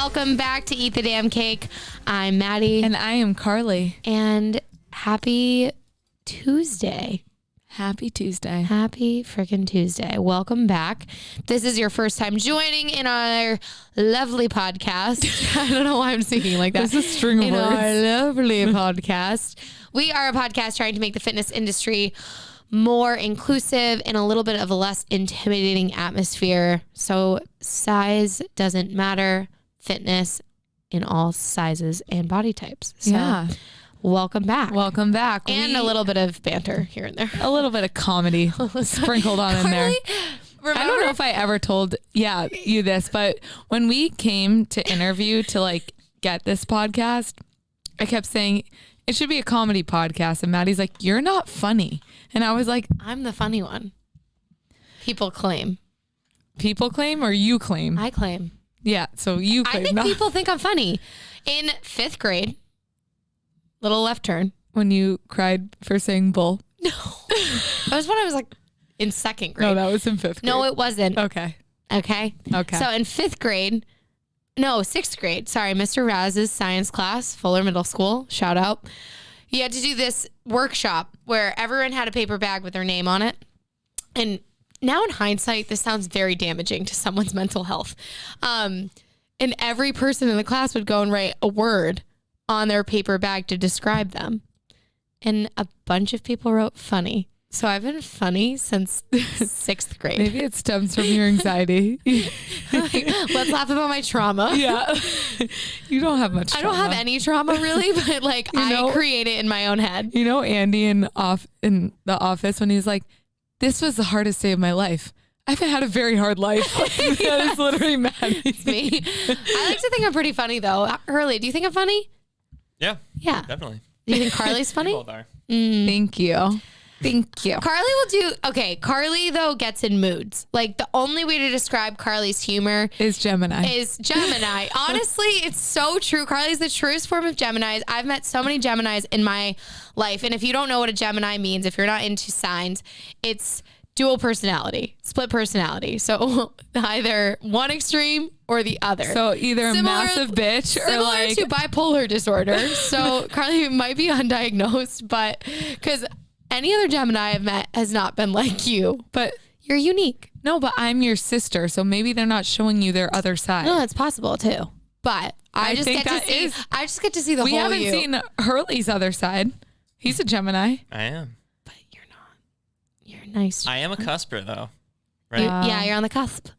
welcome back to Eat the Damn Cake. I'm Maddie. And I am Carly. And happy Tuesday. Happy Tuesday. Happy freaking Tuesday. Welcome back. This is your first time joining in our lovely podcast. I don't know why I'm speaking like that. This is a string of in words. our lovely podcast. We are a podcast trying to make the fitness industry more inclusive and a little bit of a less intimidating atmosphere. So size doesn't matter. Fitness in all sizes and body types. So yeah. welcome back. Welcome back. And a little bit of banter here and there. A little bit of comedy sprinkled on in there. Remember? I don't know if I ever told you this, but when we came to interview to like get this podcast, I kept saying it should be a comedy podcast. And Maddie's like, you're not funny. And I was like, I'm the funny one. People claim. People claim or you claim? I claim. Yeah. So you claim. I think people think I'm funny. In 5th grade, little left turn. When you cried for saying bull. No. That was when I was like in 2nd grade. No, that was in 5th grade. No, it wasn't. Okay. Okay. So in 5th grade, no, 6th grade. Sorry, Mr. Raz's science class, Fuller Middle School. Shout out. You had to do this workshop where everyone had a paper bag with their name on it. And now in hindsight, this sounds very damaging to someone's mental health. And every person in the class would go and write a word on their paper bag to describe them. And a bunch of people wrote funny. So I've been funny since 6th grade. Maybe it stems from your anxiety. Let's laugh about my trauma. Yeah. You don't have much trauma. I don't have any trauma really, but like I create it in my own head. You know Andy in the office when he's like, this was the hardest day of my life. I haven't had a very hard life. That is literally Maddie. Me. I like to think I'm pretty funny though. Hurley, do you think I'm funny? Yeah. Yeah. Definitely. Do you think Carly's funny? Both are. Thank you. Thank you. Carly though gets in moods. Like the only way to describe Carly's humor is Gemini. Honestly, it's so true. Carly's the truest form of Geminis. I've met so many Geminis in my life. And if you don't know what a Gemini means, if you're not into signs, it's dual personality, split personality. So either one extreme or the other. So either a massive bitch or like to bipolar disorder. So Carly might be undiagnosed, but because any other Gemini I've met has not been like you, but you're unique. No, but I'm your sister, so maybe they're not showing you their other side. No, that's possible too. But I just get to see the whole you. We haven't seen Hurley's other side. He's a Gemini. I am. But you're not. You're nice. I am a cusper though. Right? You're on the cusp.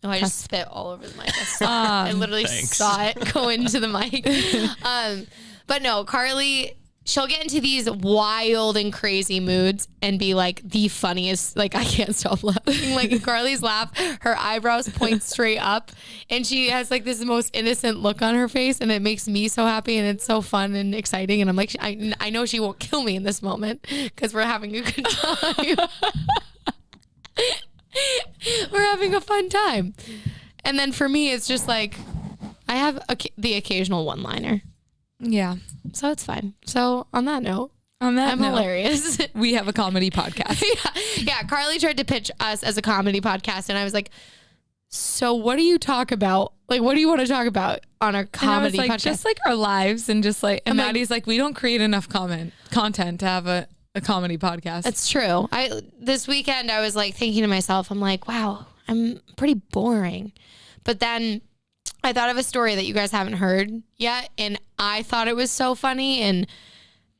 Oh, I just spit all over the mic. I literally saw it go into the mic. But no, Carly, she'll get into these wild and crazy moods and be like the funniest. Like, I can't stop laughing. Like in Carly's laugh, her eyebrows point straight up and she has like this most innocent look on her face. And it makes me so happy and it's so fun and exciting. And I'm like, I know she won't kill me in this moment because we're having a good time. We're having a fun time. And then for me, it's just like, I have the occasional one-liner. Yeah. So it's fine. So on that note, I'm hilarious. We have a comedy podcast. Yeah. Carly tried to pitch us as a comedy podcast. And I was like, so what do you talk about? Like, what do you want to talk about on our comedy podcast? Just like our lives and just like, and Maddie's like, we don't create enough content to have a comedy podcast. That's true. This weekend I was like thinking to myself, I'm like, wow, I'm pretty boring. But then I thought of a story that you guys haven't heard yet, and I thought it was so funny, and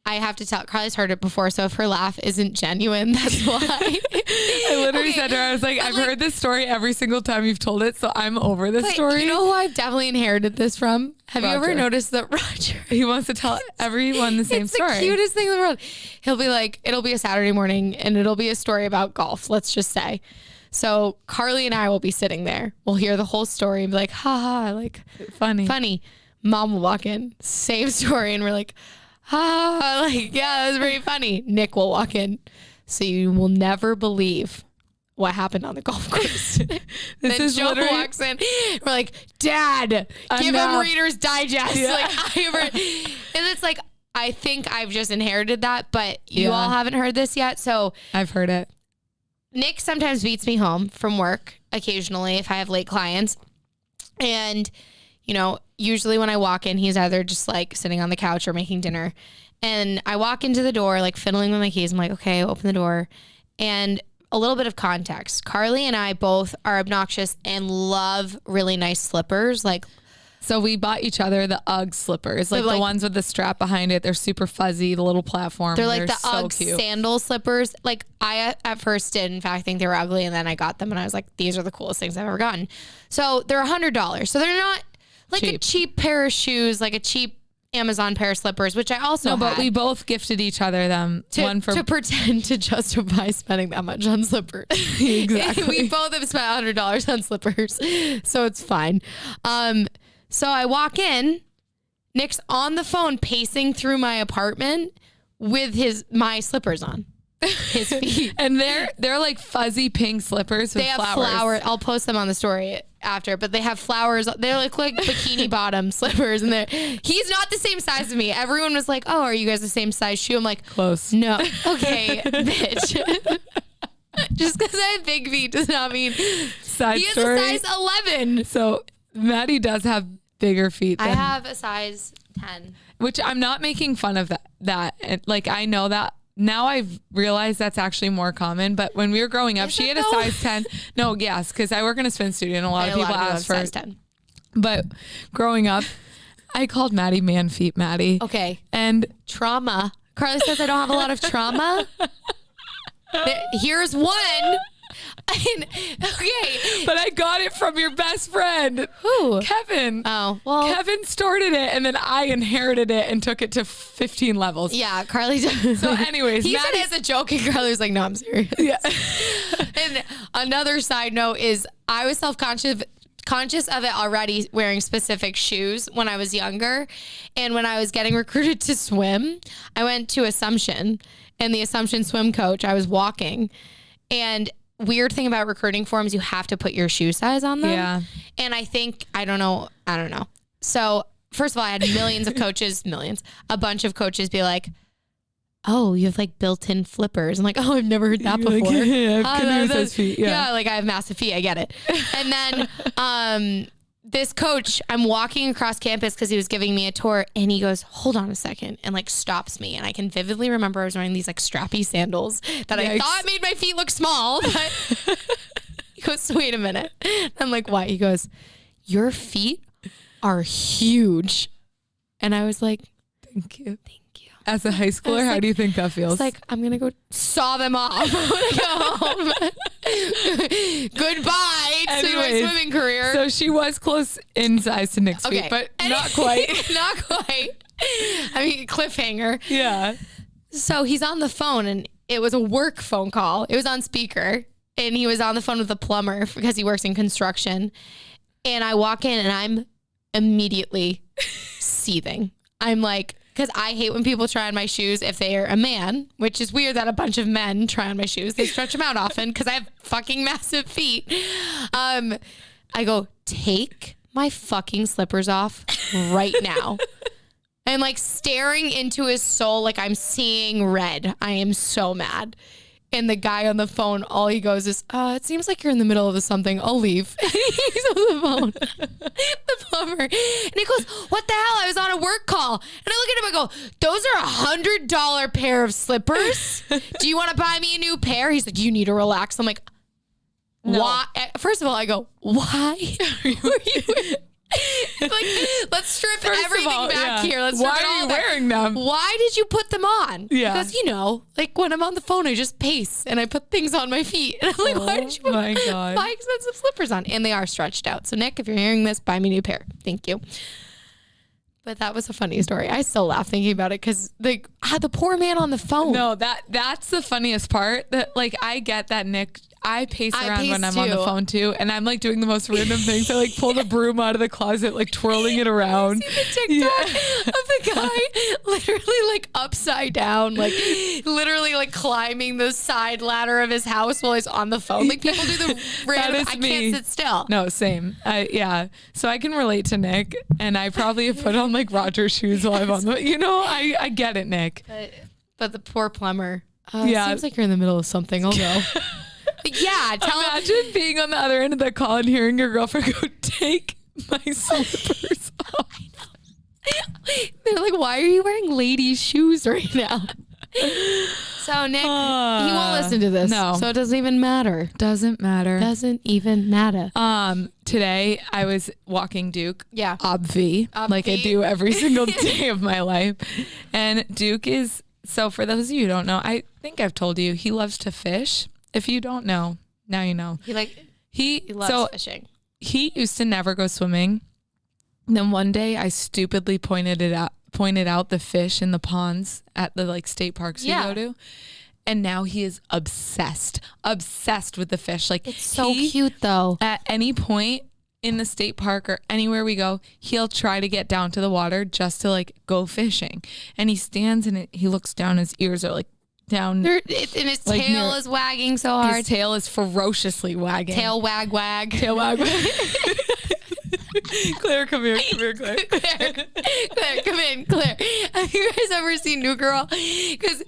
I have to tell, Carly's heard it before, so if her laugh isn't genuine, that's why. I literally said to her, I was like, I've heard this story every single time you've told it, so I'm over this story. You know who I've definitely inherited this from? Have you ever noticed that Roger? He wants to tell everyone the same story. It's the cutest thing in the world. He'll be like, it'll be a Saturday morning, and it'll be a story about golf, let's just say. So Carly and I will be sitting there. We'll hear the whole story and be like, ha, like funny. Mom will walk in, same story. And we're like, ha, like, yeah, that was very funny. Nick will walk in. So you will never believe what happened on the golf course. Then Joe walks in. We're like, Dad, give him Reader's Digest. Yeah. And it's like, I think I've just inherited that, but you all haven't heard this yet. So I've heard it. Nick sometimes beats me home from work occasionally if I have late clients. And you know, usually when I walk in, he's either just like sitting on the couch or making dinner. And I walk into the door, like fiddling with my keys. I'm like, okay, open the door. And a little bit of context. Carly and I both are obnoxious and love really nice slippers. Like, so we bought each other the UGG slippers, like the ones with the strap behind it. They're super fuzzy, the little platform. They're like the so UGG cute. sandal slippers. Like I at first did, in fact, think they were ugly, and then I got them and I was like, these are the coolest things I've ever gotten. So they're $100. So they're not like a cheap pair of shoes, like a cheap Amazon pair of slippers, which I also but we both gifted each other them. To pretend to justify spending that much on slippers. Exactly. We both have spent $100 on slippers, so it's fine. So I walk in, Nick's on the phone pacing through my apartment with my slippers on. His feet. And they're like fuzzy pink slippers with flowers. They have flowers. I'll post them on the story after, but they have flowers. They're like bikini bottom slippers, and he's not the same size as me. Everyone was like, "Oh, are you guys the same size shoe?" I'm like, close. No. Okay, bitch. Just because I have big feet does not mean Side he is story. a size 11. So Maddie does have bigger feet than, I have a size 10. which I'm not making fun of that. Like, I know that now I've realized that's actually more common, but when we were growing up, she had a size 10. No, yes, because I work in a spin studio and a lot of people ask for size 10. But growing up, I called Maddie man feet Maddie. Okay. And trauma. Carly says I don't have a lot of trauma. Here's one. Okay. But I got it from your best friend. Who? Kevin. Oh, well. Kevin started it and then I inherited it and took it to 15 levels. Yeah, Carly does. So anyways, he said it as a joke and Carly was like, no, I'm serious. Yeah. And another side note is I was conscious of it already wearing specific shoes when I was younger. And when I was getting recruited to swim, I went to Assumption, and the Assumption swim coach, I was walking, and weird thing about recruiting forms, you have to put your shoe size on them. Yeah. And I don't know. So first of all, I had a bunch of coaches be like, oh, you have like built-in flippers. I'm like, oh, I've never heard that before. Like, yeah, canoe-sized feet. Yeah, like I have massive feet. I get it. And then this coach, I'm walking across campus because he was giving me a tour, and he goes, hold on a second, and like stops me. And I can vividly remember I was wearing these like strappy sandals that I thought made my feet look small. But he goes, wait a minute. I'm like, what? He goes, your feet are huge. And I was like, thank you. As a high schooler, how do you think that feels? It's like, I'm going to go saw them off. I'm going to go home. Goodbye to my swimming career. So she was close in size to Nick's feet, but not quite. Not quite. I mean, cliffhanger. Yeah. So he's on the phone, and it was a work phone call. It was on speaker, and he was on the phone with a plumber because he works in construction. And I walk in, and I'm immediately seething. I'm like, because I hate when people try on my shoes if they are a man, which is weird that a bunch of men try on my shoes. They stretch them out often because I have fucking massive feet. I go, take my fucking slippers off right now. I'm like staring into his soul like I'm seeing red. I am so mad. And the guy on the phone, all he goes is, it seems like you're in the middle of something. I'll leave. He's on the phone. The plumber. And he goes, what the hell? I was on a work call. And I look at him and go, those are $100 pair of slippers. Do you want to buy me a new pair? He's like, you need to relax. I'm like, no. Why? First of all, I go, why are you like, let's strip everything back here. Let's why are you wearing them? Why did you put them on? Yeah. Because, like when I'm on the phone, I just pace and I put things on my feet. And I'm like, why did you put my expensive slippers on? And they are stretched out. So Nick, if you're hearing this, buy me a new pair. Thank you. But that was a funny story. I still laugh thinking about it because the poor man on the phone. No, that's the funniest part. That like I get that Nick. I pace around when I'm on the phone too, and I'm like doing the most random things. I like pull the broom out of the closet, like twirling it around. You see the TikTok of the guy literally like upside down, like literally like climbing the side ladder of his house while he's on the phone. Like people do the random. I can't sit still. No, same. Yeah. So I can relate to Nick, and I probably have put on like Roger shoes while I'm on the. I get it, Nick. But the poor plumber. It seems like you're in the middle of something. I'll go. Yeah, imagine being on the other end of that call and hearing your girlfriend go, take my slippers They're like, why are you wearing ladies' shoes right now? So Nick, he won't listen to this. No. So it doesn't even matter. Doesn't matter. Doesn't even matter. Today I was walking Duke. Yeah. Like I do every single day of my life. And Duke is, so for those of you who don't know, I think I've told you, he loves to fish. If you don't know, now you know. He loves fishing. He used to never go swimming. And then one day I stupidly pointed out the fish in the ponds at the like state parks we go to. And now he is obsessed with the fish. Like, it's so cute though. At any point in the state park or anywhere we go, he'll try to get down to the water just to like go fishing. And he stands and he looks down, his ears are like down. And his like tail is wagging so hard. His tail is ferociously wagging. Tail wag wag. Tail wag wag. Claire, come here, Claire. Claire, come in, Claire. Have you guys ever seen New Girl? Because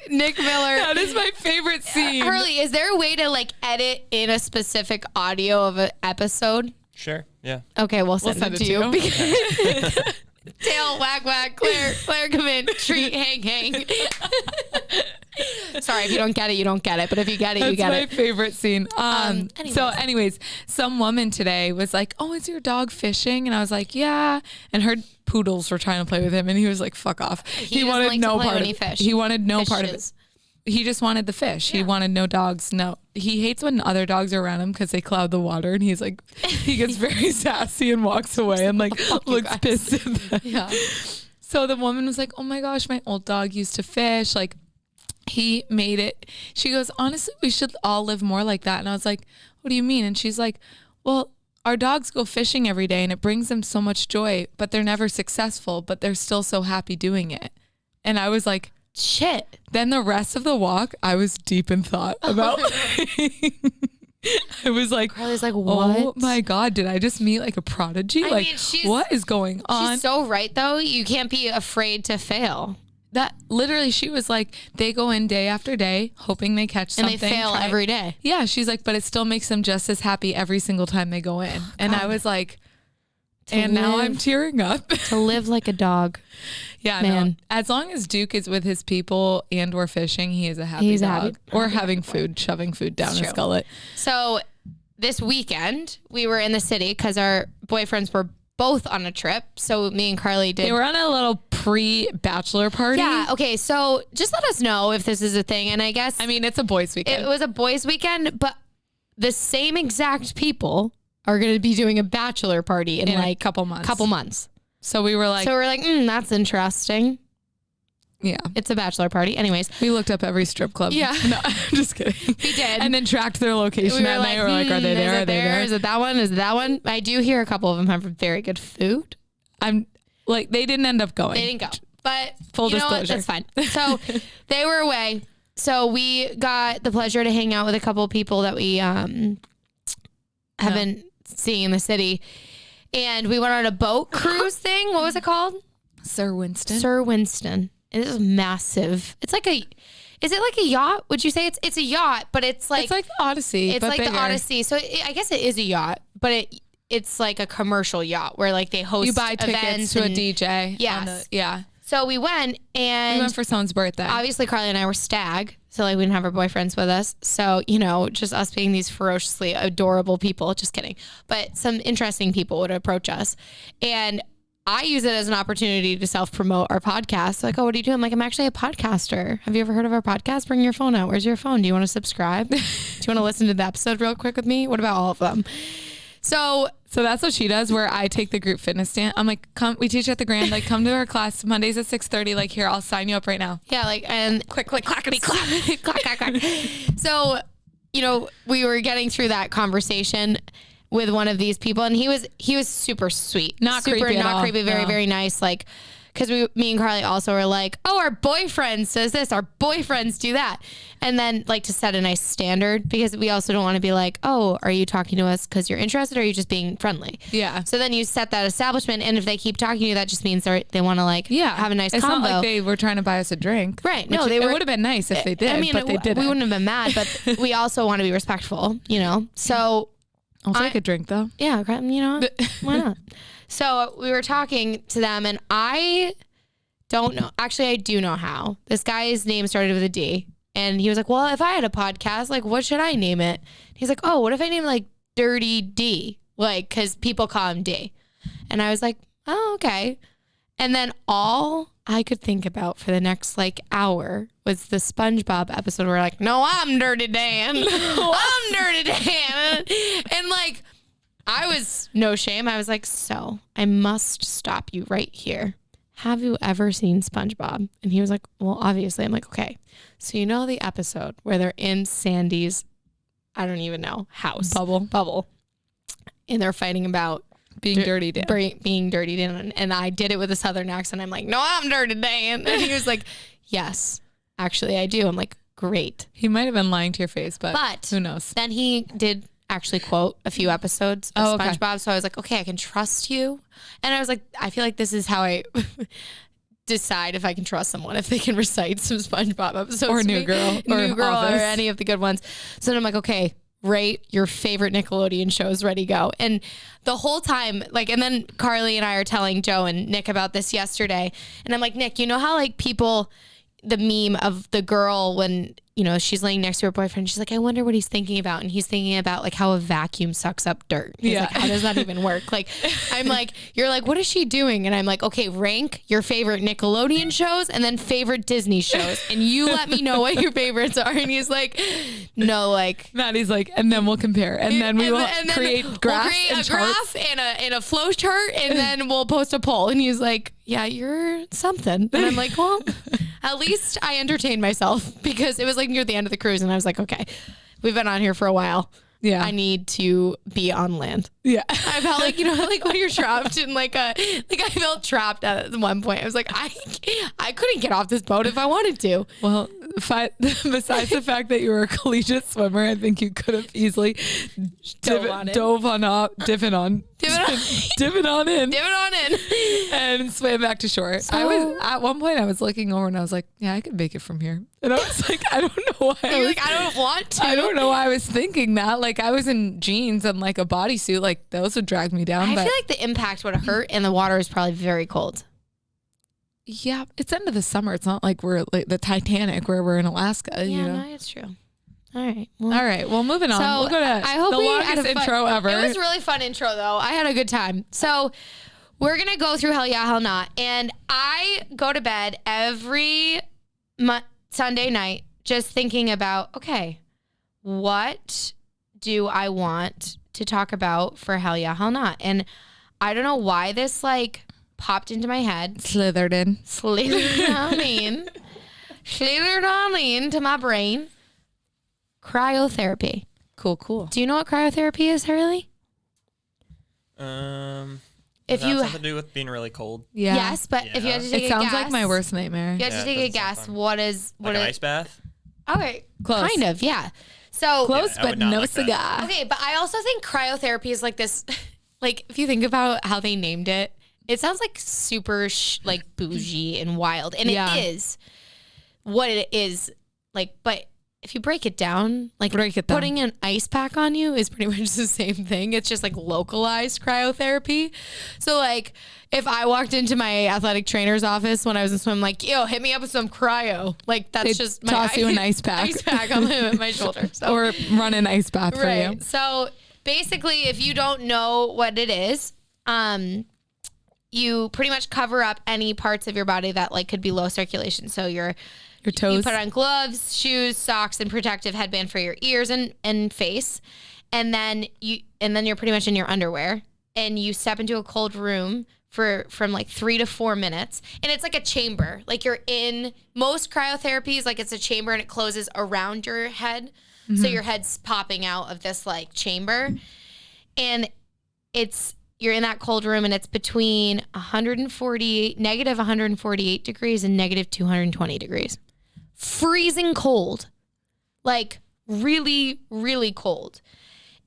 Nick Miller. That is my favorite scene. Harley, is there a way to like edit in a specific audio of an episode? Sure. Yeah. Okay, we'll send it to you. Tail wag wag. Claire, come in. Treat hang. Sorry, if you don't get it, you don't get it. But if you get it, you get it. That's my favorite scene. So anyways, some woman today was like, oh, is your dog fishing? And I was like, yeah. And her poodles were trying to play with him. And he was like, fuck off. He wanted no part of it. He wanted no part of it. He just wanted the fish. Yeah. He wanted no dogs. No, he hates when other dogs are around him because they cloud the water. And he's like, he gets very sassy and walks away and like looks pissed at them. Yeah. So the woman was like, oh my gosh, my old dog used to fish. Like, he made it. She goes, honestly, we should all live more like that. And I was like, what do you mean? And she's like, well, our dogs go fishing every day and it brings them so much joy, but they're never successful, but they're still so happy doing it. And I was like, shit. Then the rest of the walk, I was deep in thought about. I was like, Carly's like, what? Oh my God, did I just meet like a prodigy? I mean, what is going on? She's so right though. You can't be afraid to fail. That literally, she was like, they go in day after day, hoping they catch something. And they fail every day. Yeah. She's like, but it still makes them just as happy every single time they go in. And I was like, now I'm tearing up. To live like a dog. Yeah, man. No, as long as Duke is with his people and we're fishing, he is a happy dog. Or having food, shoving food down his gullet. So this weekend, we were in the city because our boyfriends were both on a trip. So me and Carly did. They were on a little pre-bachelor party. Yeah. Okay. So just let us know if this is a thing. And I guess. I mean, it's a boys' weekend. It was a boys' weekend, but the same exact people are going to be doing a bachelor party in like a couple months. So we were like, that's interesting. Yeah. It's a bachelor party. Anyways. We looked up every strip club. Yeah. No, I'm just kidding. We did. And then tracked their location at night. We're like, are they there? Are they there? Is it that one? Is it that one? I do hear a couple of them have very good food. I'm like, they didn't end up going. They didn't go. But full disclosure. That's fine. So they were away. So we got the pleasure to hang out with a couple of people that we have been seeing in the city. And we went on a boat cruise thing. What was it called? Sir Winston. Sir Winston. It is massive. It's like is it like a yacht? Would you say it's a yacht, but it's like the Odyssey. It's like bigger. The Odyssey. So I guess it is a yacht, but it's like a commercial yacht where like they host. You buy tickets to a DJ. Yes. Yeah. So we went for someone's birthday. Obviously, Carly and I were stag, so like we didn't have our boyfriends with us. So just us being these ferociously adorable people. Just kidding, but some interesting people would approach us, and I use it as an opportunity to self-promote our podcast. Like, oh, what are you doing? I'm like, I'm actually a podcaster. Have you ever heard of our podcast? Bring your phone out. Where's your phone? Do you want to subscribe? Do you want to listen to the episode real quick with me? What about all of them? So that's what she does, where I take the group fitness stand. I'm like, come, we teach at the Grand, like come to our class Mondays at 6:30. Like, here, I'll sign you up right now. Yeah. Like, and click, clackety, clack, clack, clack, clack. So, we were getting through that conversation with one of these people, and he was super sweet, not creepy, very, very nice. Like, because me and Carly also were like, oh, our boyfriend says this, our boyfriends do that. And then like to set a nice standard, because we also don't want to be like, oh, are you talking to us because you're interested, or are you just being friendly? Yeah. So then you set that establishment, and if they keep talking to you, that just means they want to like have a nice it's combo. It's not like they were trying to buy us a drink. Right. No, it would have been nice if they did. I mean, but they didn't. We wouldn't have been mad, but we also want to be respectful, So I'll take a drink though. Yeah, why not? So we were talking to them, and I don't know. Actually, I do know how. This guy's name started with a D. And he was like, well, if I had a podcast, like, what should I name it? He's like, oh, what if I name it like Dirty D? Like, because people call him D. And I was like, oh, okay. And then all I could think about for the next like hour was the SpongeBob episode where like, no, I'm Dirty Dan. I'm Dirty Dan. And like, I was no shame. I was like, so I must stop you right here. Have you ever seen SpongeBob? And he was like, well, obviously. I'm like, okay. So you know the episode where they're in Sandy's, I don't even know, house. Bubble. And they're fighting about being Dirty Dan. Being Dirty Dan. And I did it with a Southern accent. I'm like, no, I'm Dirty Dan. And he was like, yes, actually I do. I'm like, great. He might have been lying to your face, but who knows? Then he did actually quote a few episodes of SpongeBob. So I was like, okay, I can trust you. And I was like, I feel like this is how I decide if I can trust someone, if they can recite some SpongeBob episodes. Or New Girl. Or any of the good ones. So then I'm like, okay, rate your favorite Nickelodeon shows, ready, go. And the whole time, like, and then Carly and I are telling Joe and Nick about this yesterday. And I'm like, Nick, you know how like people, the meme of the girl when, you know, she's laying next to her boyfriend, she's like, I wonder what he's thinking about. And he's thinking about like how a vacuum sucks up dirt. He's like, how does that even work? Like, I'm like, you're like, what is she doing? And I'm like, okay, rank your favorite Nickelodeon shows and then favorite Disney shows. And you let me know what your favorites are. And he's like, no, like. Maddie's like, and then we'll compare. And then we will create graphs and a graph and a flow chart. And then we'll post a poll. And he's like, yeah, you're something. And I'm like, well, at least I entertained myself because it was like near the end of the cruise. And I was like, okay, we've been on here for a while. Yeah. I need to be on land. Yeah. I felt like, you know, like when you're trapped in like I felt trapped at one point. I was like, I couldn't get off this boat if I wanted to. Well, besides the fact that you were a collegiate swimmer, I think you could have easily dove on in and swam back to shore. So, I was at one point I was looking over and I was like, yeah, I could make it from here. And I was like, I don't know why. I don't want to. I don't know why I was thinking that. Like I was in jeans and like a bodysuit, like those would drag me down. I feel like the impact would have hurt and the water is probably very cold. Yeah, it's end of the summer. It's not like we're like the Titanic where we're in Alaska. Yeah, you know? No, it's true. All right. Well, moving on. We'll go to the longest intro ever. It was a really fun intro, though. I had a good time. So we're going to go through Hell Yeah, Hell Not. And I go to bed every Sunday night just thinking about, okay, what do I want to talk about for Hell Yeah, Hell Not? And I don't know why this, like, popped into my head. Slithered on into my brain. Cryotherapy. Cool. Do you know what cryotherapy is, Harley? If you something to do with being really cold. Yeah. Yes, but if you had to take a guess. It sounds like my worst nightmare. You had to take a guess. What is an ice bath? Okay. Close. Kind of, yeah. So close, but no like cigar. That. Okay, but I also think cryotherapy is like this, like if you think about how they named it, it sounds like super like bougie and wild. And it is what it is. Like, but if you break it down, putting an ice pack on you is pretty much the same thing. It's just like localized cryotherapy. So like if I walked into my athletic trainer's office when I was in swim, like, yo, hit me up with some cryo. Like that's just toss you an ice pack. Ice pack on my shoulder. So. Or run an ice bath for you. So basically if you don't know what it is, you pretty much cover up any parts of your body that like could be low circulation. So your toes. You put on gloves, shoes, socks, and protective headband for your ears and face. And then you're pretty much in your underwear and you step into a cold room from like 3 to 4 minutes. And it's like a chamber. Like you're in most cryotherapies, like it's a chamber and it closes around your head. Mm-hmm. So your head's popping out of this like chamber. And you're in that cold room and it's between negative 148 degrees and negative 220 degrees. Freezing cold. Like really, really cold.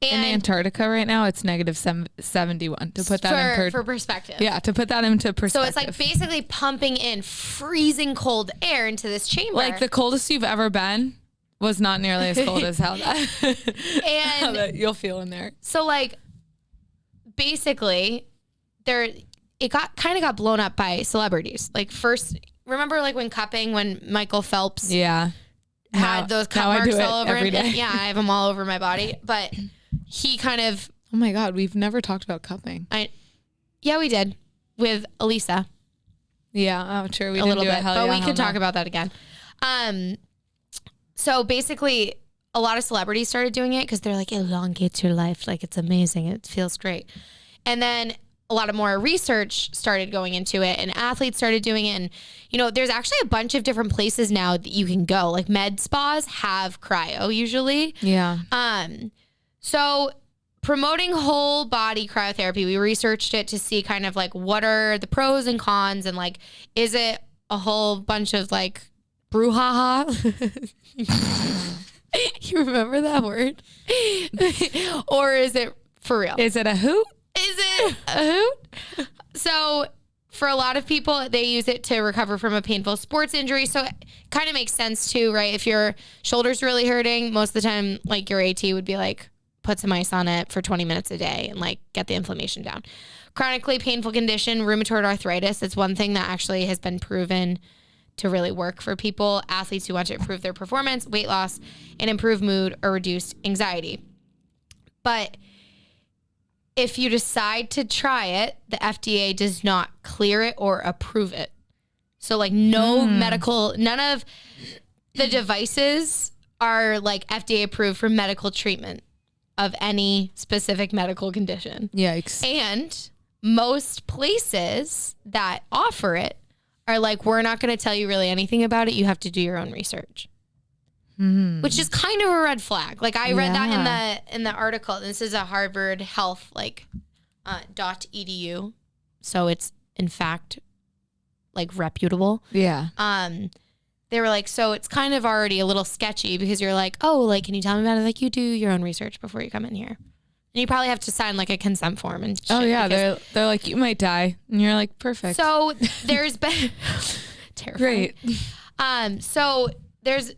And in Antarctica right now, it's negative 71 to put that for perspective. Yeah, to put that into perspective. So it's like basically pumping in freezing cold air into this chamber. Like the coldest you've ever been was not nearly as cold as how that you'll feel in there. So like basically it got blown up by celebrities. Like first remember like when cupping, when Michael Phelps Yeah. had those cup marks all over every him. day. Yeah, I have them all over my body. But he kind of... Oh my God, we've never talked about cupping. Yeah, we did with Elisa. Yeah, oh, true. We a didn't little do bit, it. Hell but yeah, we could hell talk no. about that again. So basically, a lot of celebrities started doing it because they're like, it elongates your life. Like, it's amazing. It feels great. And then a lot of more research started going into it, and athletes started doing it. And, you know, there's actually a bunch of different places now that you can go. Like, med spas have cryo usually. Yeah. So promoting whole body cryotherapy, we researched it to see kind of like what are the pros and cons, and like, is it a whole bunch of like brouhaha? You remember that word? Or is it for real? Is it a hoot? Is it a hoot? So for a lot of people, they use it to recover from a painful sports injury. So it kind of makes sense too, right? If your shoulder's really hurting, most of the time, like your AT would be like, put some ice on it for 20 minutes a day and like get the inflammation down. Chronically painful condition, rheumatoid arthritis. It's one thing that actually has been proven to really work for people, athletes who want to improve their performance, weight loss, and improve mood or reduce anxiety. But if you decide to try it, the FDA does not clear it or approve it. So like none of the devices are like FDA approved for medical treatment of any specific medical condition. Yikes. And most places that offer it are like, we're not going to tell you really anything about it. You have to do your own research. Which is kind of a red flag. Like I read that in the article. This is a Harvard Health .edu. So it's in fact like reputable. Yeah. They were like, so it's kind of already a little sketchy because you're like, oh, like, can you tell me about it? Like, you do your own research before you come in here. And you probably have to sign like a consent form and shit. Oh yeah, they're like, you might die, and you're like, perfect. So there's been terrifying. Great. So there's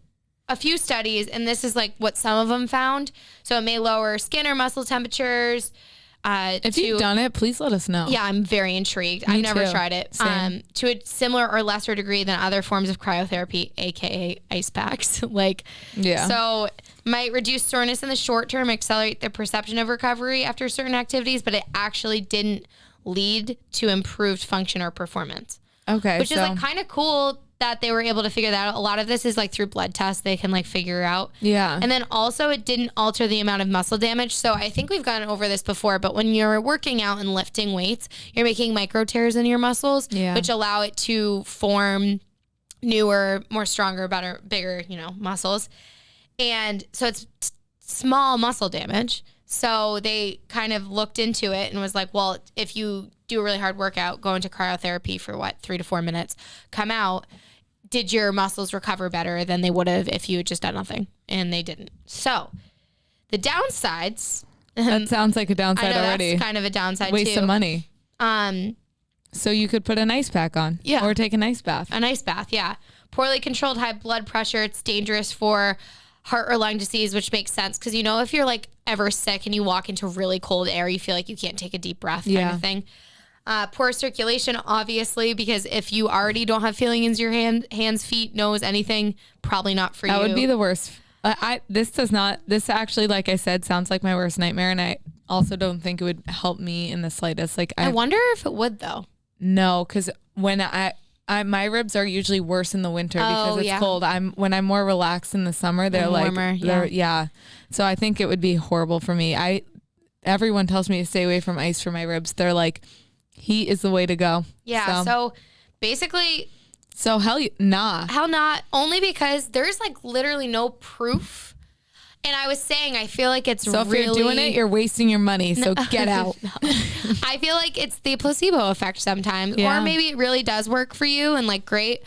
a few studies, and this is like what some of them found. So it may lower skin or muscle temperatures. If you've done it, please let us know. Yeah, I'm very intrigued. Me I've never too. tried it. Same. To a similar or lesser degree than other forms of cryotherapy, aka ice packs. So might reduce soreness in the short term, accelerate the perception of recovery after certain activities, but it actually didn't lead to improved function or performance. Okay. Which is like kind of cool that they were able to figure that out. A lot of this is like through blood tests they can like figure out. Yeah. And then also it didn't alter the amount of muscle damage. So I think we've gone over this before, but when you're working out and lifting weights, you're making micro tears in your muscles, which allow it to form newer, more stronger, better, bigger, muscles. And so it's small muscle damage. So they kind of looked into it and was like, well, if you do a really hard workout, go into cryotherapy for 3 to 4 minutes, come out, did your muscles recover better than they would have if you had just done nothing? And they didn't. So the downsides. That sounds like a downside I know already. That's kind of a downside Waste too. of money. So you could put an ice pack on. Yeah. Or take an ice bath. An ice bath, yeah. Poorly controlled high blood pressure. It's dangerous for heart or lung disease, which makes sense because if you're like ever sick and you walk into really cold air, you feel like you can't take a deep breath kind of thing. Poor circulation, obviously, because if you already don't have feeling in your hands, feet, nose, anything, probably not for you. That would be the worst. This actually, like I said, sounds like my worst nightmare. And I also don't think it would help me in the slightest. Like I wonder if it would though. No, because when my ribs are usually worse in the winter because it's cold. When I'm more relaxed in the summer, they're like warmer, So I think it would be horrible for me. Everyone tells me to stay away from ice for my ribs. They're like, heat is the way to go. Yeah. So basically, hell not. Only because there's like literally no proof. And I was saying, I feel like it's so really... if you're doing it, you're wasting your money. So get out. I feel like it's the placebo effect sometimes. Or maybe it really does work for you and like great.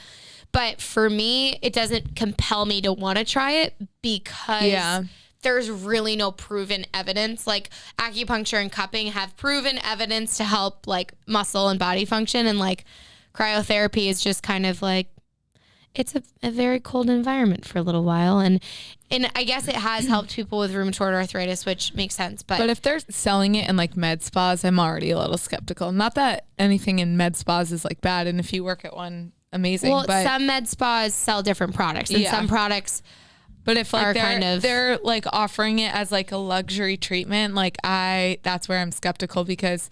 But for me, it doesn't compel me to want to try it because there's really no proven evidence. Like acupuncture and cupping have proven evidence to help like muscle and body function. And like cryotherapy is just kind of like, it's a very cold environment for a little while. And I guess it has helped people with rheumatoid arthritis, which makes sense. But if they're selling it in like med spas, I'm already a little skeptical. Not that anything in med spas is like bad. And if you work at one, amazing. Well, but some med spas sell different products, and some products. But if like are they're like offering it as like a luxury treatment, like that's where I'm skeptical, because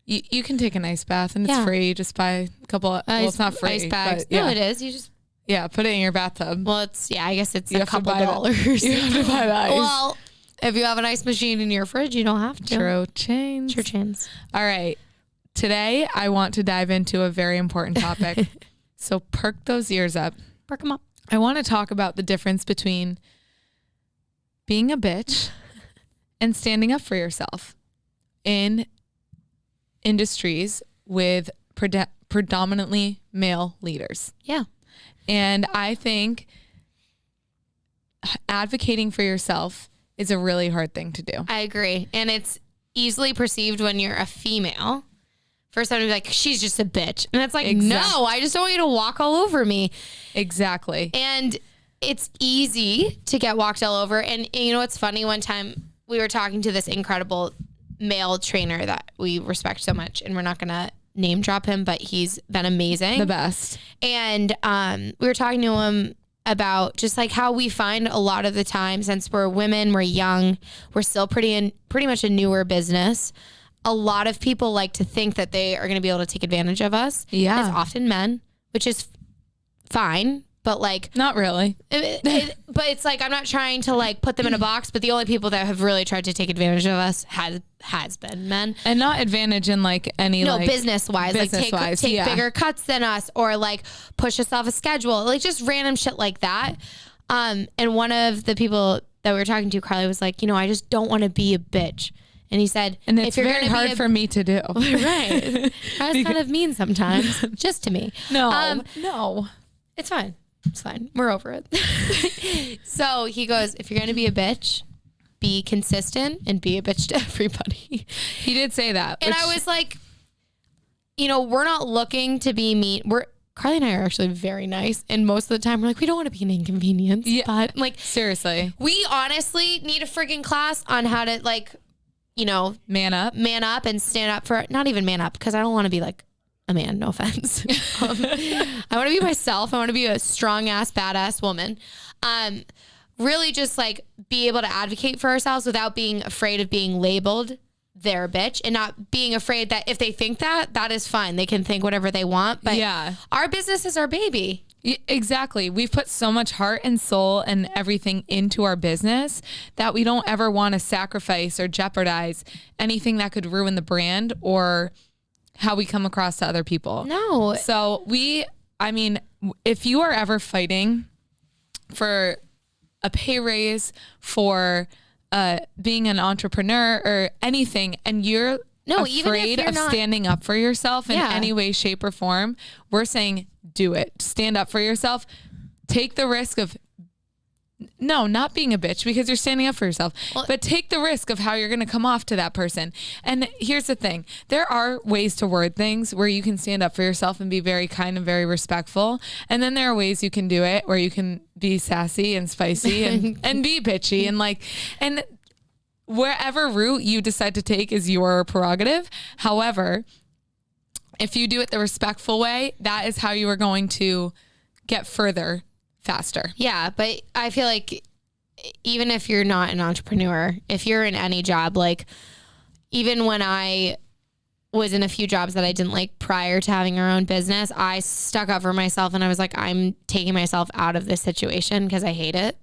you can take an ice bath and it's free. Just buy a couple. Well, it's not free. Ice bags. But, No, it is. You just put it in your bathtub. Well, I guess it's a couple dollars. You have to buy the ice. Well, if you have an ice machine in your fridge, you don't have to. True change. All right. Today, I want to dive into a very important topic. So perk those ears up. Perk them up. I want to talk about the difference between being a bitch and standing up for yourself in industries with predominantly male leaders. Yeah. And I think advocating for yourself is a really hard thing to do. I agree. And it's easily perceived when you're a female for someone to be like, she's just a bitch. And it's like, no, I just don't want you to walk all over me. Exactly. And it's easy to get walked all over. And you know what's funny? One time we were talking to this incredible male trainer that we respect so much, and we're not going to name drop him, but he's been amazing. The best. And we were talking to him about just like how we find a lot of the time, since we're women, we're young, we're still pretty much a newer business. A lot of people like to think that they are going to be able to take advantage of us. Yeah. It's often men, which is fine, but like not really. But it's like, I'm not trying to like put them in a box, but the only people that have really tried to take advantage of us has been men. And not advantage in like any business wise, like take bigger cuts than us, or like push us off a schedule, like just random shit like that. And one of the people that we were talking to, Carly, was like, I just don't want to be a bitch. And he said, and it's very hard for me to do. Right. That's kind of mean sometimes, just to me. No, it's fine. It's fine. We're over it. So he goes, if you're going to be a bitch, be consistent and be a bitch to everybody. He did say that. And I was like, we're not looking to be mean. Carly and I are actually very nice. And most of the time we're like, we don't want to be an inconvenience. Yeah. But like, seriously, we honestly need a freaking class on how to like, man up and stand up for, not even man up, because I don't want to be like a man, no offense. I want to be myself. I want to be a strong ass, badass woman. Really just like be able to advocate for ourselves without being afraid of being labeled their bitch, and not being afraid that if they think that is fine. They can think whatever they want, but our business is our baby. Exactly. We've put so much heart and soul and everything into our business that we don't ever want to sacrifice or jeopardize anything that could ruin the brand or how we come across to other people. No. So if you are ever fighting for a pay raise, for being an entrepreneur or anything, and you're afraid of standing up for yourself in any way, shape, or form, we're saying do it. Stand up for yourself. Take the risk of not being a bitch, because you're standing up for yourself, but take the risk of how you're going to come off to that person. And here's the thing. There are ways to word things where you can stand up for yourself and be very kind and very respectful. And then there are ways you can do it where you can be sassy and spicy and be bitchy and wherever route you decide to take is your prerogative. However, if you do it the respectful way, that is how you are going to get further faster. Yeah, but I feel like even if you're not an entrepreneur, if you're in any job, like even when I was in a few jobs that I didn't like prior to having our own business, I stuck up for myself and I was like, I'm taking myself out of this situation because I hate it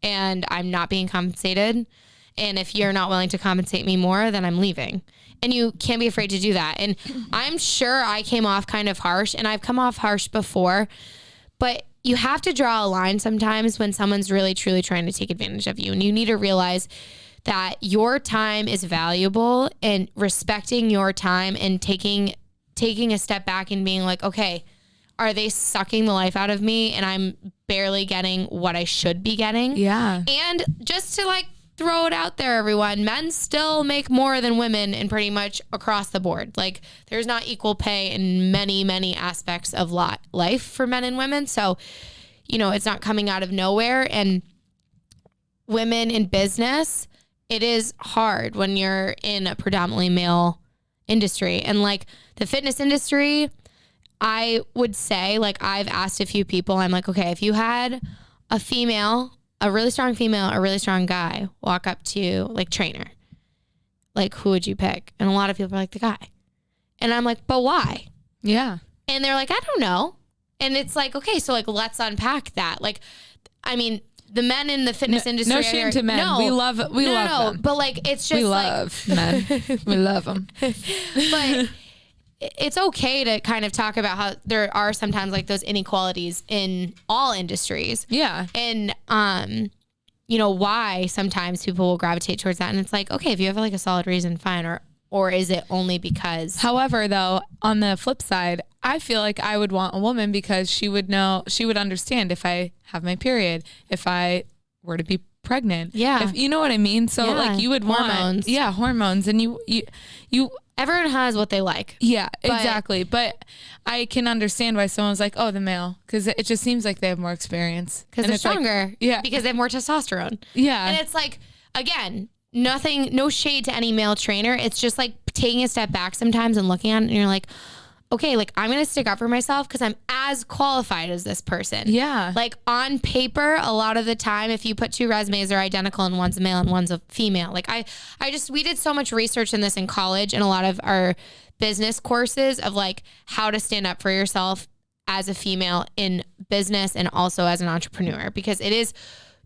and I'm not being compensated. And if you're not willing to compensate me more, then I'm leaving. And you can't be afraid to do that. And I'm sure I came off kind of harsh, and I've come off harsh before, but you have to draw a line sometimes when someone's really, truly trying to take advantage of you. And you need to realize that your time is valuable, and respecting your time and taking a step back and being like, okay, are they sucking the life out of me and I'm barely getting what I should be getting? Yeah. And just to like throw it out there, everyone, men still make more than women in pretty much across the board. Like there's not equal pay in many, many aspects of life for men and women. So, it's not coming out of nowhere. And women in business, it is hard when you're in a predominantly male industry. And like the fitness industry, I would say, like, I've asked a few people, I'm like, okay, if you had a female, a really strong female, a really strong guy walk up to like trainer, like, who would you pick? And a lot of people are like, the guy. And I'm like, but why? Yeah. And they're like, I don't know. And it's like, okay, so like, let's unpack that. Like, I mean, the men in the fitness industry. No shame to men. No, we love them. But like, it's just men. We love them. But it's okay to kind of talk about how there are sometimes like those inequalities in all industries. Yeah. And, you know, why sometimes people will gravitate towards that. And it's like, okay, if you have like a solid reason, fine. Or is it only because? However, though, on the flip side, I feel like I would want a woman because she would understand if I have my period, if I were to be pregnant. Yeah. If, you know what I mean? So like you would hormones. Want hormones. And you everyone has what they like. Yeah, exactly. But I can understand why someone's like, oh, the male, because it just seems like they have more experience. Because they're stronger. Like, yeah. Because they have more testosterone. Yeah. And it's like, again, no shade to any male trainer. It's just like taking a step back sometimes and looking at it and you're like, okay, like I'm going to stick up for myself because I'm as qualified as this person. Yeah. Like on paper, a lot of the time, if you put two resumes, they're identical and one's a male and one's a female. Like we did so much research in this in college and a lot of our business courses of like how to stand up for yourself as a female in business and also as an entrepreneur, because it is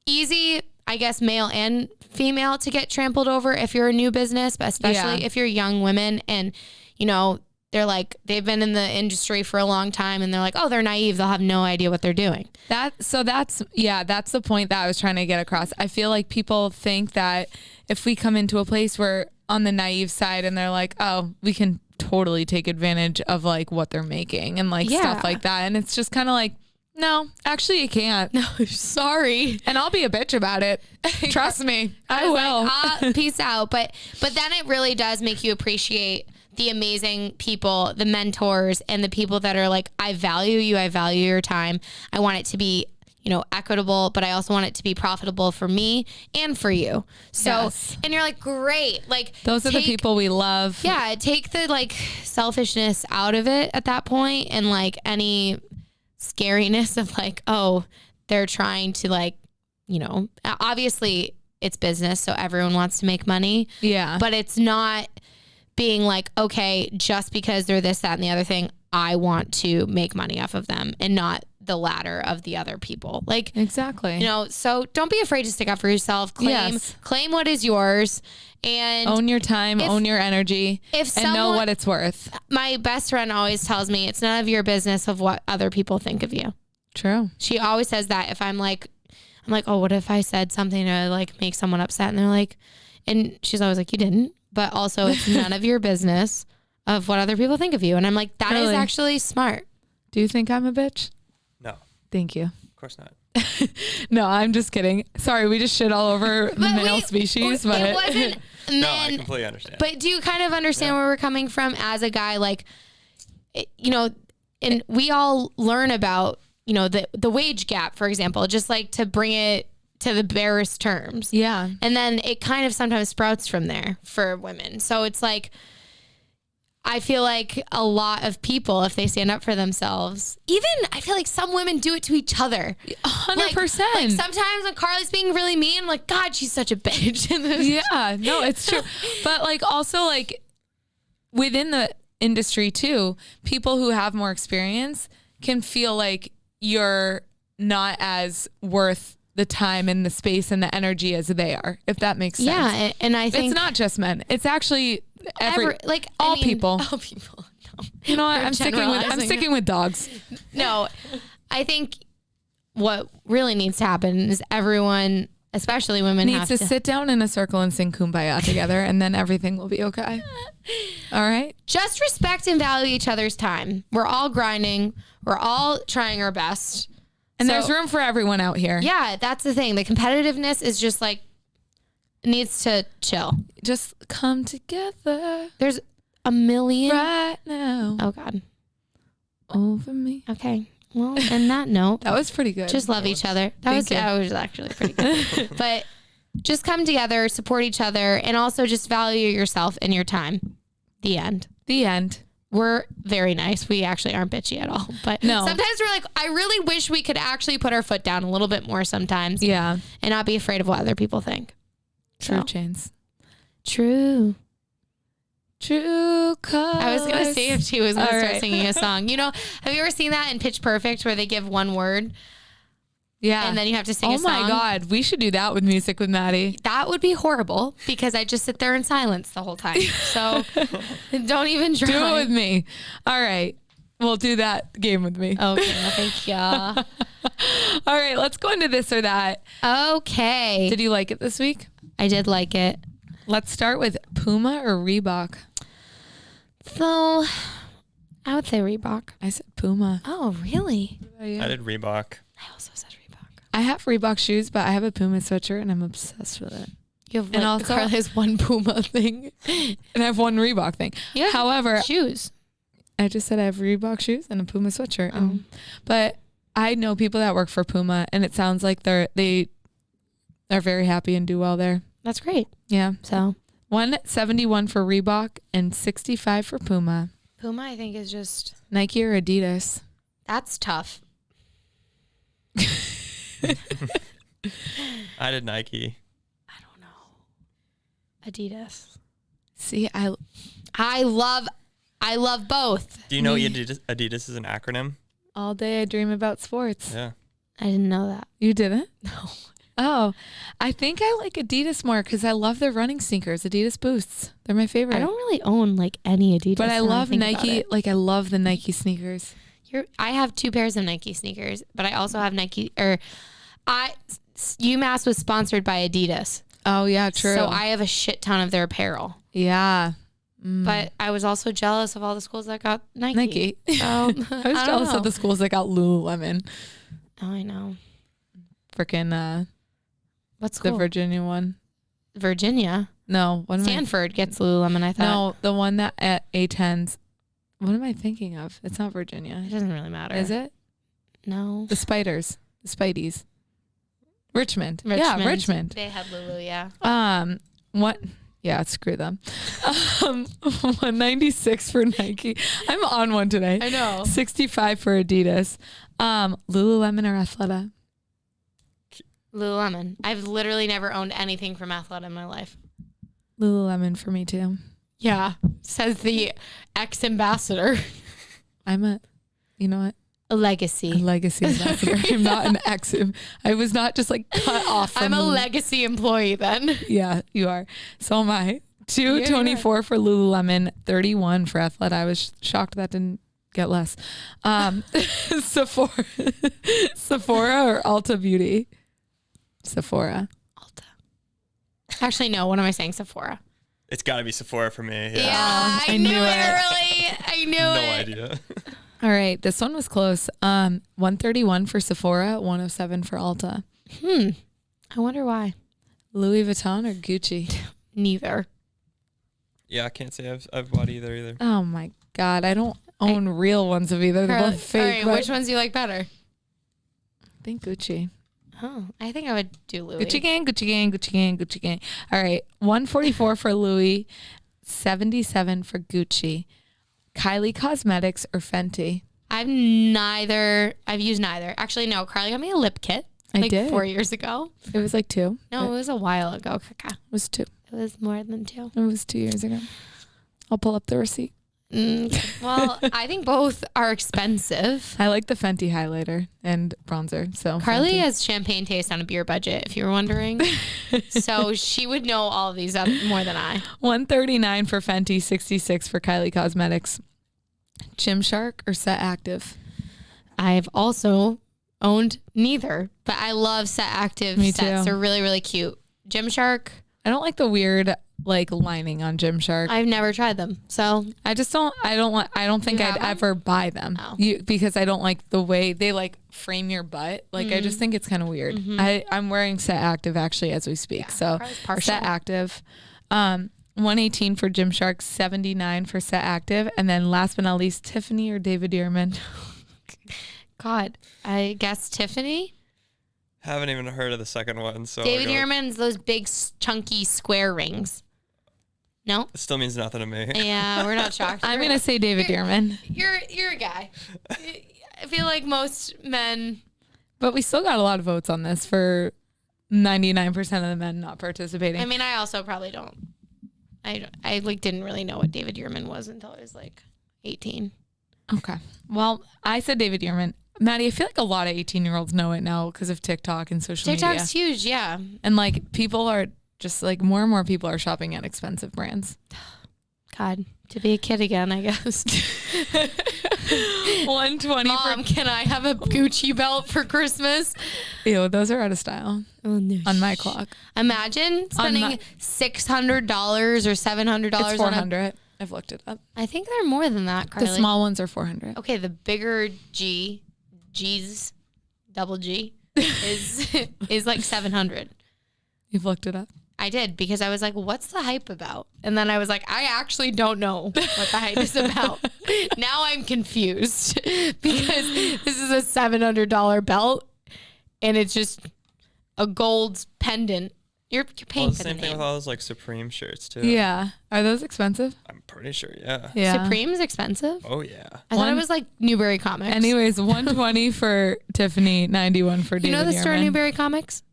easy, I guess, male and female to get trampled over if you're a new business, but especially if you're young women and, you know, they're like, they've been in the industry for a long time and they're like, oh, they're naive. They'll have no idea what they're doing. That's the point that I was trying to get across. I feel like people think that if we come into a place where on the naive side and they're like, oh, we can totally take advantage of like what they're making and like stuff like that. And it's just kind of like, no, actually you can't. No, sorry. And I'll be a bitch about it. Trust me. I will. Like, peace out. But then it really does make you appreciate the amazing people, the mentors, and the people that are like, I value you. I value your time. I want it to be, you know, equitable, but I also want it to be profitable for me and for you. So, and you're like, great. Like those are the people we love. Yeah. Take the like selfishness out of it at that point and like any scariness of like, oh, they're trying to like, you know, obviously it's business. So everyone wants to make money. Yeah. But it's not being like, okay, just because they're this, that, and the other thing, I want to make money off of them and not the latter of the other people. Like, exactly. You know, so don't be afraid to stick up for yourself. Claim what is yours and own your time, own your energy, and know what it's worth. My best friend always tells me it's none of your business of what other people think of you. True. She always says that if I'm like, oh, what if I said something to like make someone upset? And they're like, and she's always like, you didn't. But also it's none of your business of what other people think of you. And I'm like, that is actually smart. Do you think I'm a bitch? No. Thank you. Of course not. No, I'm just kidding. Sorry, we just shit all over the male species. But it wasn't men. No, I completely understand. But do you kind of understand where we're coming from as a guy? Like, you know, and we all learn about, you know, the wage gap, for example, just like to bring it to the barest terms. Yeah. And then it kind of sometimes sprouts from there for women. So it's like, I feel like a lot of people, if they stand up for themselves, even I feel like some women do it to each other. 100%. Like sometimes when Carly's being really mean, I'm like, God, she's such a bitch. Yeah, no, it's true. But like also like within the industry too, people who have more experience can feel like you're not as worth the time and the space and the energy as they are, if that makes sense. Yeah, and I think it's not just men. It's actually all people. All people. No. You know what? I'm sticking with dogs. No, I think what really needs to happen is everyone, especially women, needs to sit down in a circle and sing Kumbaya together, and then everything will be okay. All right? Just respect and value each other's time. We're all grinding. We're all trying our best. And there's room for everyone out here. Yeah, that's the thing. The competitiveness is just like, needs to chill. Just come together. There's a million. Right now. Oh, God. Over me. Okay. Well, on that note. That was pretty good. Just love each other. That was actually pretty good. But just come together, support each other, and also just value yourself and your time. The end. The end. we're very nice. We actually aren't bitchy at all. But sometimes we're like, I really wish we could actually put our foot down a little bit more sometimes. Yeah. And not be afraid of what other people think. True, Chains. True. True colors. I was going to see if she was going to start singing a song. You know, have you ever seen that in Pitch Perfect where they give one word? Yeah. And then you have to sing a song? Oh my God. We should do that with Music with Maddie. That would be horrible because I just sit there in silence the whole time. So don't even try. Do it with me. All right. We'll do that game with me. Okay. Well, thank you. All right. Let's go into this or that. Okay. Did you like it this week? I did like it. Let's start with Puma or Reebok. So I would say Reebok. I said Puma. Oh, really? I did Reebok. I also said Reebok. I have Reebok shoes, but I have a Puma sweatshirt and I'm obsessed with it. You have Carly has one Puma thing. And I have one Reebok thing. Yeah. However, shoes. I just said I have Reebok shoes and a Puma sweatshirt. But I know people that work for Puma and it sounds like they are very happy and do well there. That's great. Yeah. So 171 for Reebok and 65 for Puma. Puma, I think, is just Nike or Adidas? That's tough. I did Nike. I don't know. Adidas. See, I love both. Do you know Adidas is an acronym? All day I dream about sports. Yeah. I didn't know that. You didn't? No. Oh, I think I like Adidas more because I love their running sneakers, Adidas Boosts. They're my favorite. I don't really own like any Adidas. But I love Nike. Like I love the Nike sneakers. I have 2 pairs of Nike sneakers, but I also have UMass was sponsored by Adidas. Oh yeah, true. So I have a shit ton of their apparel. Yeah. But I was also jealous of all the schools that got Nike. So, I was jealous of the schools that got Lululemon. Oh, I know. Freaking what school? The Virginia one. Virginia? No. Stanford gets Lululemon, I thought. No, the one that at A10s. What am I thinking of? It's not Virginia. It doesn't really matter. Is it? No. The Spiders. The Spideys. Richmond. Yeah, Richmond. They had Lulu, yeah. What? Yeah, screw them. 196 for Nike. I'm on one today. I know. 65 for Adidas. Lululemon or Athleta? Lululemon. I've literally never owned anything from Athleta in my life. Lululemon for me too. Yeah, says the ex-ambassador. You know what? A legacy. A legacy ambassador. I'm not an ex. I was not just like cut off from I'm a legacy employee then. Yeah, you are. So am I. 224 for Lululemon, 31 for Athleta. I was shocked that didn't get less. Sephora or Ulta Beauty? Sephora. Ulta. Actually, no. What am I saying? Sephora. It's got to be Sephora for me. Yeah, I knew it early. I knew no it. idea. All right, this one was close. 131 for Sephora, 107 for Ulta. I wonder why. Louis Vuitton or Gucci? Neither. Yeah, I can't say I've bought either. Oh my God, I don't own real ones of either. They're both fake. All right, which ones do you like better? I think Gucci. Oh, I think I would do Louis. Gucci gang, Gucci gang, Gucci gang, Gucci gang. All right, 144 for Louis, 77 for Gucci. Kylie Cosmetics or Fenty? I've used neither. Actually, no. Carly got me a lip kit. I did 4 years ago. It was like 2. No, it was a while ago. Kaka. It was 2. It was more than 2. It was 2 years ago. I'll pull up the receipt. Well, I think both are expensive. I like the Fenty highlighter and bronzer. So Carly Fenty. has champagne taste on a beer budget, if you were wondering. So she would know all of these more than I. 139 for Fenty, 66 for Kylie Cosmetics. Gymshark or Set Active? I've also owned neither, but I love Set Active Me sets. too. They're really, really cute. Gymshark. I don't like the weird like lining on Gymshark. I've never tried them, so I don't think I'd ever buy them. Oh. Because I don't like the way they like frame your butt. Like I just think it's kind of weird. I'm wearing Set Active actually as we speak. So Set Active. 118 for Gymshark, 79 for Set Active, and then last but not least, Tiffany or David Yurman. God, I guess Tiffany. Haven't even heard of the second one. So David Yurman's those big chunky square rings. No? It still means nothing to me. Yeah, we're not shocked. I'm going to say David Dearman. You're a guy. I feel like most men. But we still got a lot of votes on this for 99% of the men not participating. I mean, I also probably don't. I like didn't really know what David Dearman was until I was like 18. Okay. Well, I said David Dearman. Maddie, I feel like a lot of 18-year-olds know it now because of TikTok and social media. TikTok's huge, yeah. And like people are just like more and more people are shopping at expensive brands. God, to be a kid again, I guess. 120 Mom, can I have a Gucci belt for Christmas? Ew, those are out of style. Oh, no. On my clock. Imagine spending $600 or $700 It's on $400. I've looked it up. I think they're more than that, Carly. The small ones are $400. Okay, the bigger G's, double G, is like 700. You've looked it up? I did, because I was like, what's the hype about? And then I was like, I actually don't know what the hype is about. Now I'm confused because this is a $700 belt and it's just a gold pendant. You're paying for the same thing name. with all those like Supreme shirts too. Yeah. Are those expensive? I'm pretty sure, yeah. Yeah. Supreme's expensive? Oh yeah. I thought it was like Newberry Comics. Anyways, 120 for Tiffany, 91 for David. You know the store Dearman. Newberry Comics?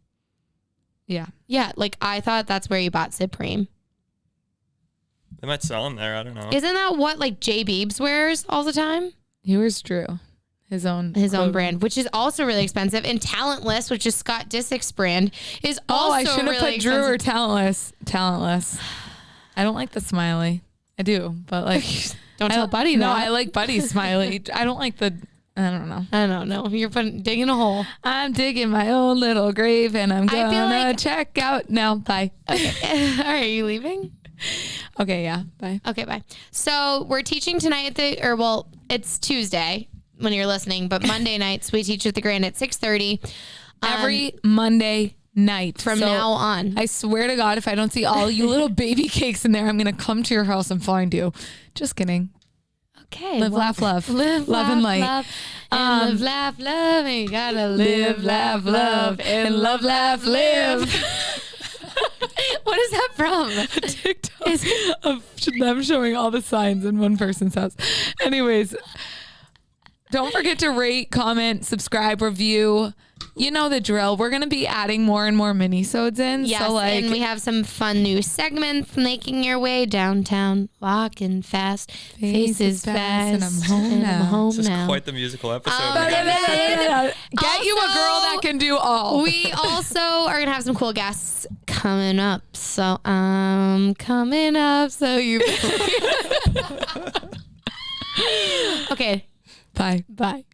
Yeah. Yeah, like I thought that's where you bought Supreme. They might sell them there. I don't know. Isn't that what like J Beebs wears all the time? He wears Drew. His own brand, which is also really expensive. And Talentless, which is Scott Disick's brand, is also I should have really put Drew or expensive. Talentless. I don't like the smiley. I do, but like Don't tell Buddy No, that. I like Buddy's smiley. I don't like the. I don't know. I don't know. You're digging a hole. I'm digging my own little grave and I'm I feel gonna like- check out now. Bye. Okay. All right, are you leaving? Okay, yeah. Bye. Okay, bye. So we're teaching tonight it's Tuesday when you're listening, but Monday nights we teach at the Grand at 6:30 Every Monday night from So now on. I swear to God, if I don't see all you little baby cakes in there, I'm gonna come to your house and find you. Just kidding. Okay. Live, laugh, love. Live, love, laugh, and light. love, and live, laugh, love. And you gotta live, laugh, love, and love, laugh, live. What is that from? TikTok of them showing all the signs in one person's house. Anyways, don't forget to rate, comment, subscribe, review. You know the drill. We're going to be adding more and more mini-sodes in. Yes, so like, and we have some fun new segments making your way downtown, walking fast, faces fast, and I'm home now. This is quite the musical episode. Get you a Also, girl that can do all. We also are gonna have some cool guests coming up. So coming up. So you. Okay. Bye. Bye.